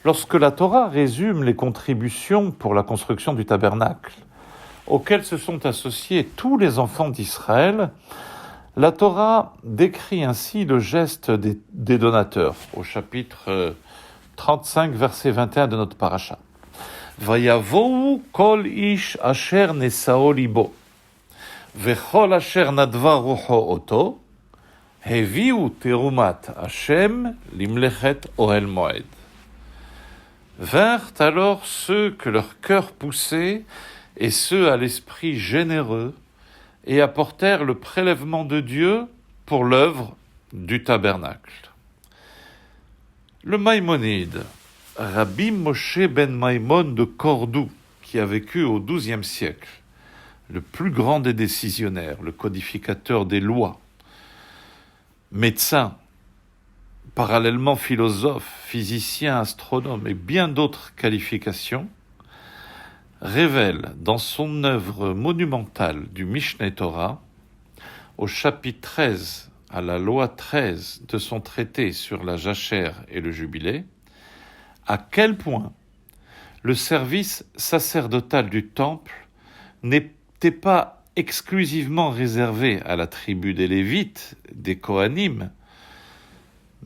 Lorsque la Torah résume les contributions pour la construction du tabernacle, auxquelles se sont associés tous les enfants d'Israël, la Torah décrit ainsi le geste des donateurs, au chapitre 35, verset 21 de notre paracha. Vayavou kol ish asher nesao libo, vechol asher nadva rucho oto, heviu terumat Hashem limlechet ohel moed. Vinrent alors ceux que leur cœur poussait et ceux à l'esprit généreux et apportèrent le prélèvement de Dieu pour l'œuvre du tabernacle. Le Maïmonide, Rabbi Moshe ben Maïmon de Cordoue, qui a vécu au XIIe siècle, le plus grand des décisionnaires, le codificateur des lois, médecin, parallèlement philosophe, physicien, astronome et bien d'autres qualifications, révèle dans son œuvre monumentale du Mishneh Torah, au chapitre 13, à la loi 13 de son traité sur la jachère et le jubilé, à quel point le service sacerdotal du temple n'était pas exclusivement réservé à la tribu des Lévites, des Kohanim,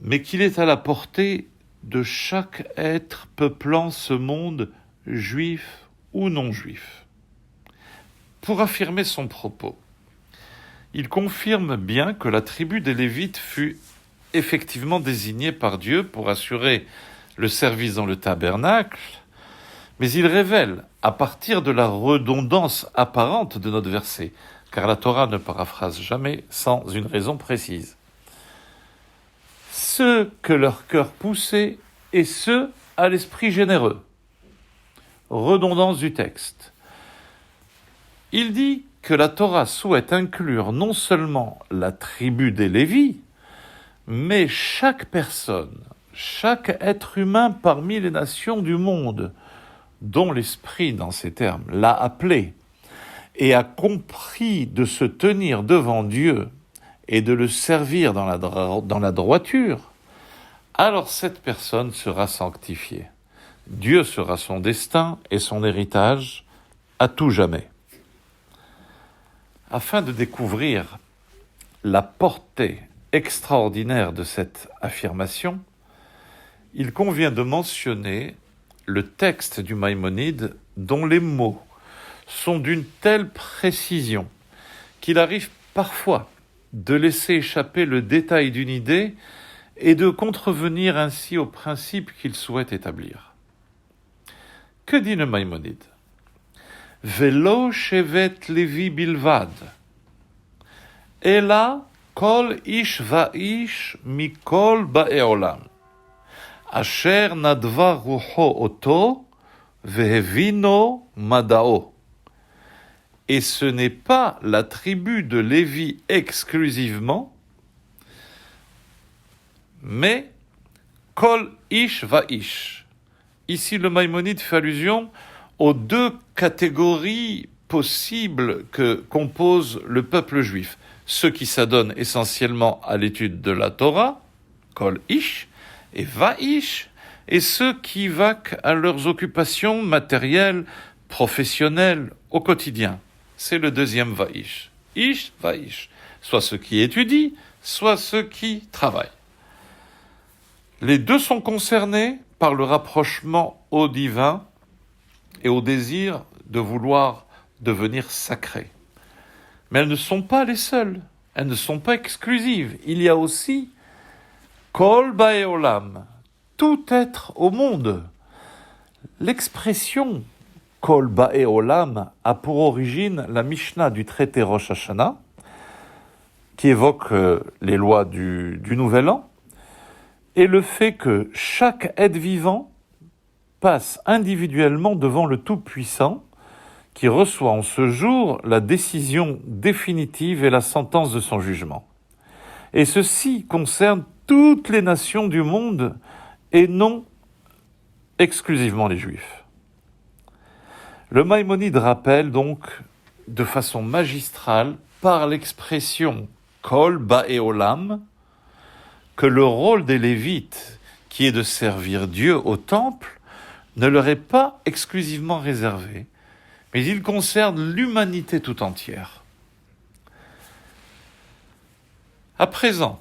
mais qu'il est à la portée de chaque être peuplant ce monde, juif ou non juif. Pour affirmer son propos, il confirme bien que la tribu des Lévites fut effectivement désignée par Dieu pour assurer le service dans le tabernacle, mais il révèle, à partir de la redondance apparente de notre verset, car la Torah ne paraphrase jamais sans une raison précise, ceux que leur cœur poussait et ceux à l'esprit généreux. Redondance du texte. Il dit que la Torah souhaite inclure non seulement la tribu des Lévis, mais chaque personne, chaque être humain parmi les nations du monde, dont l'Esprit, dans ces termes, l'a appelé et a compris de se tenir devant Dieu et de le servir dans la droiture, alors cette personne sera sanctifiée. Dieu sera son destin et son héritage à tout jamais. Afin de découvrir la portée extraordinaire de cette affirmation, il convient de mentionner le texte du Maïmonide dont les mots sont d'une telle précision qu'il arrive parfois de laisser échapper le détail d'une idée et de contrevenir ainsi au principe qu'il souhaite établir. Que dit le Maïmonide ? Velo shevet Levi bilvad, ela kol ish va'ish mikol ba'e olam, asher nadva rucho oto vehevino madao. Et ce n'est pas la tribu de Lévi exclusivement, mais kol ish va'ish. Ici, le Maïmonide fait allusion aux deux catégories possibles que compose le peuple juif. Ceux qui s'adonnent essentiellement à l'étude de la Torah, kol ish, et va'ish, et ceux qui vaquent à leurs occupations matérielles, professionnelles, au quotidien. C'est le deuxième va'ish. Ish, va'ish. Soit ceux qui étudient, soit ceux qui travaillent. Les deux sont concernés par le rapprochement au divin et au désir de vouloir devenir sacré. Mais elles ne sont pas les seules, elles ne sont pas exclusives. Il y a aussi Kol Ba'e Olam, tout être au monde. L'expression Kol Ba'e Olam a pour origine la Mishnah du traité Rosh Hashanah, qui évoque les lois du Nouvel An, et le fait que chaque être vivant passe individuellement devant le Tout-Puissant, qui reçoit en ce jour la décision définitive et la sentence de son jugement. Et ceci concerne toutes les nations du monde et non exclusivement les Juifs. Le Maïmonide rappelle donc de façon magistrale, par l'expression Kol Ba'e Olam, que le rôle des Lévites, qui est de servir Dieu au temple, ne leur est pas exclusivement réservé, mais il concerne l'humanité tout entière. À présent,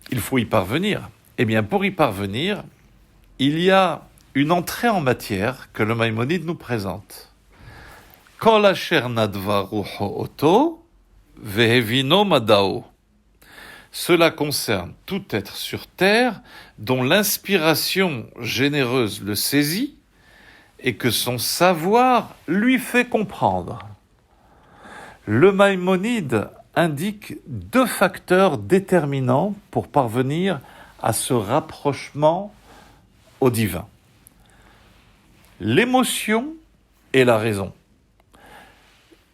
il faut y parvenir. Eh bien, pour y parvenir, il y a une entrée en matière que le Maïmonide nous présente. Kol asher nadva rucho oto, vehevino madao. Cela concerne tout être sur terre dont l'inspiration généreuse le saisit et que son savoir lui fait comprendre. Le Maïmonide indique 2 facteurs déterminants pour parvenir à ce rapprochement au divin. L'émotion et la raison.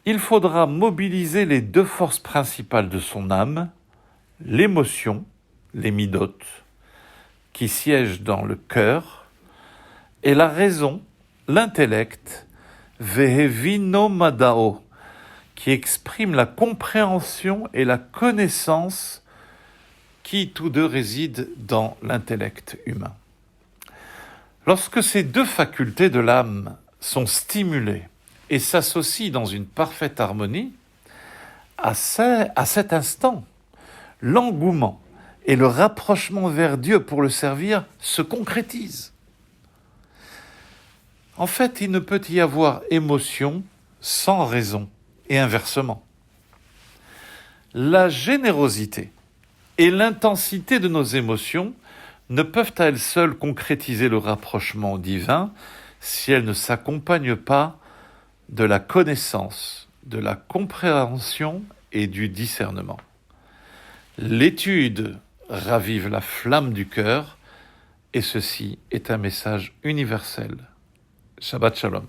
Il faudra mobiliser les 2 forces principales de son âme, l'émotion, les midotes, qui siègent dans le cœur, et la raison, l'intellect, vehevino madao, qui exprime la compréhension et la connaissance qui tous 2 résident dans l'intellect humain. Lorsque ces 2 facultés de l'âme sont stimulées et s'associent dans une parfaite harmonie, à cet instant, l'engouement et le rapprochement vers Dieu pour le servir se concrétisent. En fait, il ne peut y avoir émotion sans raison, et inversement. La générosité et l'intensité de nos émotions ne peuvent à elles seules concrétiser le rapprochement au divin si elles ne s'accompagnent pas de la connaissance, de la compréhension et du discernement. L'étude ravive la flamme du cœur et ceci est un message universel. Shabbat Shalom.